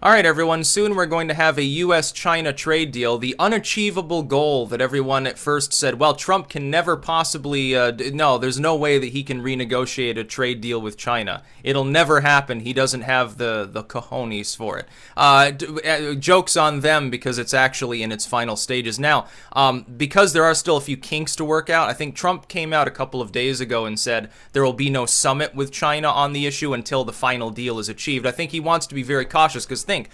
All right, everyone, soon we're going to have a U.S.-China trade deal, the unachievable goal that everyone at first said, well, Trump can never possibly, no, there's no way that he can renegotiate a trade deal with China. It'll never happen. He doesn't have the cojones for it. Joke's on them because it's actually in its final stages. Now, because there are still a few kinks to work out, I think Trump came out a couple of days ago and said there will be no summit with China on the issue until the final deal is achieved. I think he wants to be very cautious because think,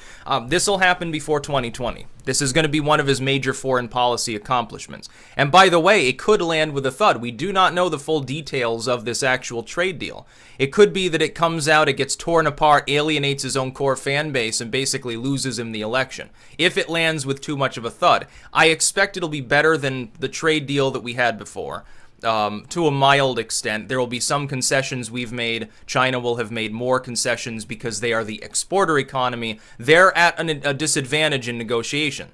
this will happen before 2020. This is going to be one of his major foreign policy accomplishments. And by the way, it could land with a thud. We do not know the full details of this actual trade deal. It could be that it comes out, it gets torn apart, alienates his own core fan base, and basically loses him the election. If it lands with too much of a thud, I expect it'll be better than the trade deal that we had before. To a mild extent. There will be some concessions we've made. China will have made more concessions because they are the exporter economy. They're at a disadvantage in negotiation.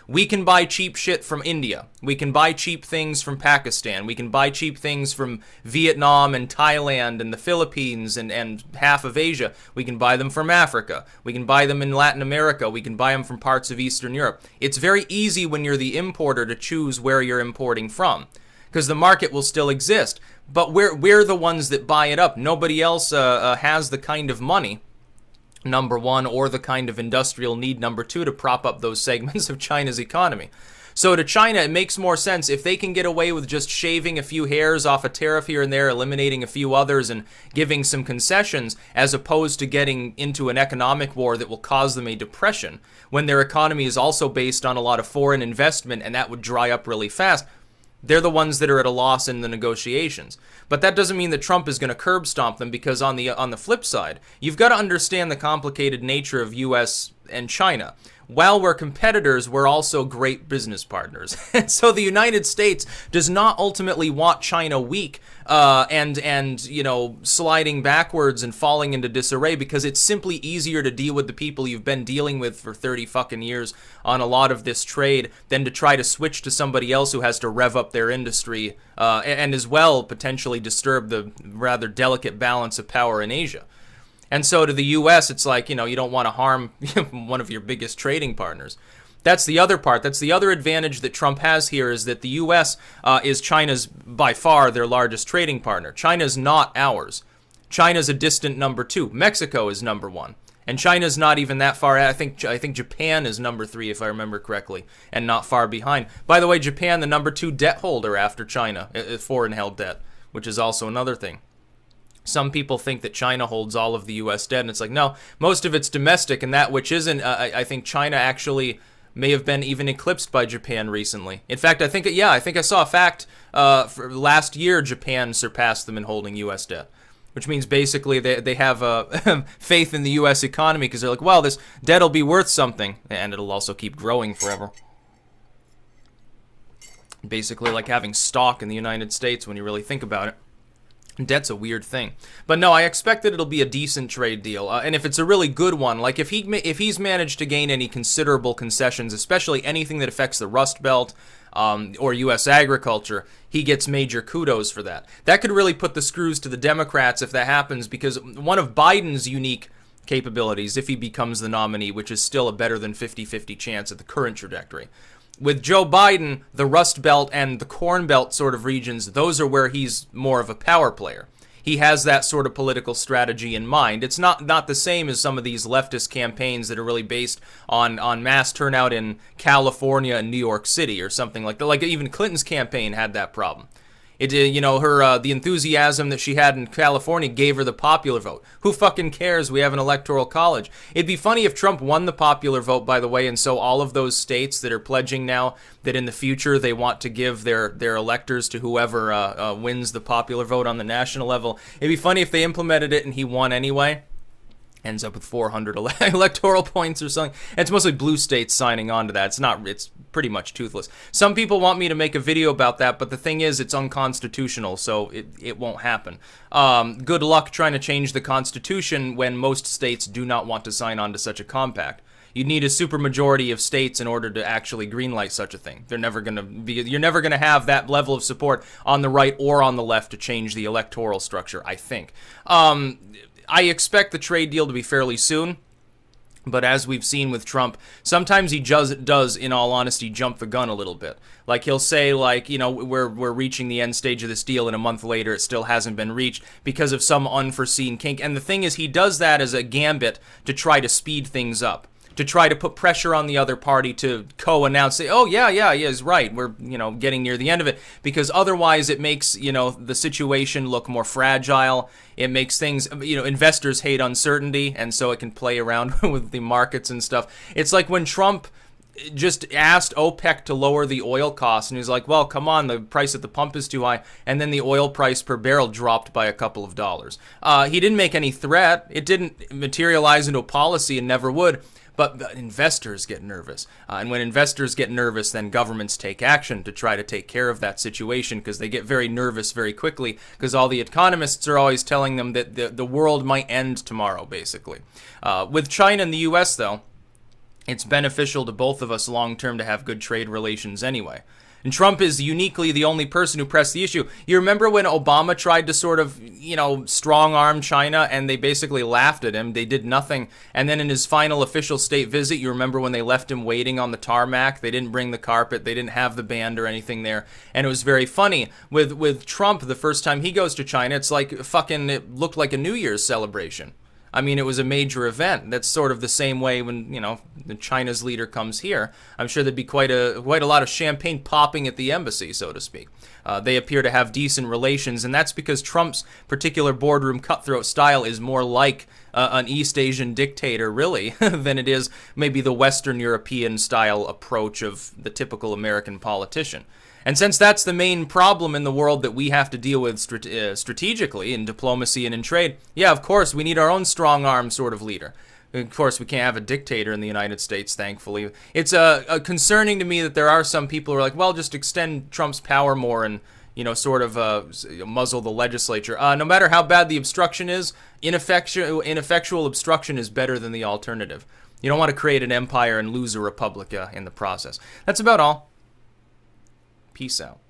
We can buy cheap shit from India. We can buy cheap things from Pakistan. We can buy cheap things from Vietnam and Thailand and the Philippines and half of Asia. We can buy them from Africa. We can buy them in Latin America. We can buy them from parts of Eastern Europe. It's very easy when you're the importer to choose where you're importing from, because the market will still exist. But we're the ones that buy it up. Nobody else has the kind of money, number one, or the kind of industrial need, number two, to prop up those segments of China's economy. So to China, it makes more sense if they can get away with just shaving a few hairs off a tariff here and there, eliminating a few others, and giving some concessions, as opposed to getting into an economic war that will cause them a depression, when their economy is also based on a lot of foreign investment, and that would dry up really fast. They're the ones that are at a loss in the negotiations. But that doesn't mean that Trump is going to curb stomp them, because on the flip side, you've got to understand the complicated nature of U.S. and China. While we're competitors, we're also great business partners. And so the United States does not ultimately want China weak and you know, sliding backwards and falling into disarray, because it's simply easier to deal with the people you've been dealing with for 30 fucking years on a lot of this trade than to try to switch to somebody else who has to rev up their industry and as well potentially disturb the rather delicate balance of power in Asia. And so to the U.S., it's like, you know, you don't want to harm one of your biggest trading partners. That's the other part. That's the other advantage that Trump has here, is that the U.S. Is China's, by far, their largest trading partner. China's not ours. China's a distant number two. Mexico is number one. And China's not even that far. I think Japan is number three, if I remember correctly, and not far behind. By the way, Japan, the number two debt holder after China, foreign-held debt, which is also another thing. Some people think that China holds all of the U.S. debt, and it's like, no, most of it's domestic, and that which isn't, I think China actually may have been even eclipsed by Japan recently. In fact, I think I saw a fact for last year Japan surpassed them in holding U.S. debt, which means basically they have faith in the U.S. economy, because they're like, well, this debt will be worth something, and it'll also keep growing forever. Basically like having stock in the United States when you really think about it. Debt's a weird thing. But no, I expect that it'll be a decent trade deal. And if it's a really good one, like if he's managed to gain any considerable concessions, especially anything that affects the Rust Belt or U.S. agriculture, he gets major kudos for that. That could really put the screws to the Democrats if that happens, because one of Biden's unique capabilities, if he becomes the nominee, which is still a better than 50-50 chance at the current trajectory. With Joe Biden, the Rust Belt and the Corn Belt sort of regions, those are where he's more of a power player. He has that sort of political strategy in mind. It's not the same as some of these leftist campaigns that are really based on mass turnout in California and New York City or something like that. Like even Clinton's campaign had that problem. It, you know, her the enthusiasm that she had in California gave her the popular vote. Who fucking cares? We have an electoral college. It'd be funny if Trump won the popular vote, by the way, and so all of those states that are pledging now that in the future they want to give their electors to whoever wins the popular vote on the national level. It'd be funny if they implemented it and he won anyway. Ends up with 400 electoral points or something. And it's mostly blue states signing on to that. It's pretty much toothless. Some people want me to make a video about that, but the thing is, it's unconstitutional, so it won't happen. Good luck trying to change the Constitution when most states do not want to sign on to such a compact. You'd need a supermajority of states in order to actually greenlight such a thing. You're never going to have that level of support on the right or on the left to change the electoral structure, I think. I expect the trade deal to be fairly soon. But as we've seen with Trump, sometimes he does, in all honesty, jump the gun a little bit. Like he'll say, like, you know, we're reaching the end stage of this deal, and a month later it still hasn't been reached because of some unforeseen kink. And the thing is, he does that as a gambit to try to speed things up, to try to put pressure on the other party to co-announce, say, oh, yeah, he's right, we're, you know, getting near the end of it, because otherwise it makes, you know, the situation look more fragile. It makes things, you know, investors hate uncertainty, and so it can play around with the markets and stuff. It's like when Trump just asked OPEC to lower the oil costs, and he's like, well, come on, the price at the pump is too high, and then the oil price per barrel dropped by a couple of dollars. He didn't make any threat. It didn't materialize into a policy and never would. But investors get nervous. And when investors get nervous, then governments take action to try to take care of that situation, because they get very nervous very quickly, because all the economists are always telling them that the world might end tomorrow, basically. With China and the U.S., though, it's beneficial to both of us long-term to have good trade relations anyway. And Trump is uniquely the only person who pressed the issue. You remember when Obama tried to sort of, you know, strong-arm China, and they basically laughed at him. They did nothing. And then in his final official state visit, you remember when they left him waiting on the tarmac? They didn't bring the carpet. They didn't have the band or anything there. And it was very funny. With Trump, the first time he goes to China, it's like fucking, it looked like a New Year's celebration. I mean, it was a major event. That's sort of the same way when, you know, China's leader comes here. I'm sure there'd be quite a lot of champagne popping at the embassy, so to speak. They appear to have decent relations, and that's because Trump's particular boardroom cutthroat style is more like an East Asian dictator, really, than it is maybe the Western European style approach of the typical American politician. And since that's the main problem in the world that we have to deal with strategically in diplomacy and in trade, yeah, of course, we need our own strong-arm sort of leader. Of course, we can't have a dictator in the United States, thankfully. It's concerning to me that there are some people who are like, well, just extend Trump's power more and, you know, sort of muzzle the legislature. No matter how bad the obstruction is, ineffectual obstruction is better than the alternative. You don't want to create an empire and lose a republic in the process. That's about all. Peace out.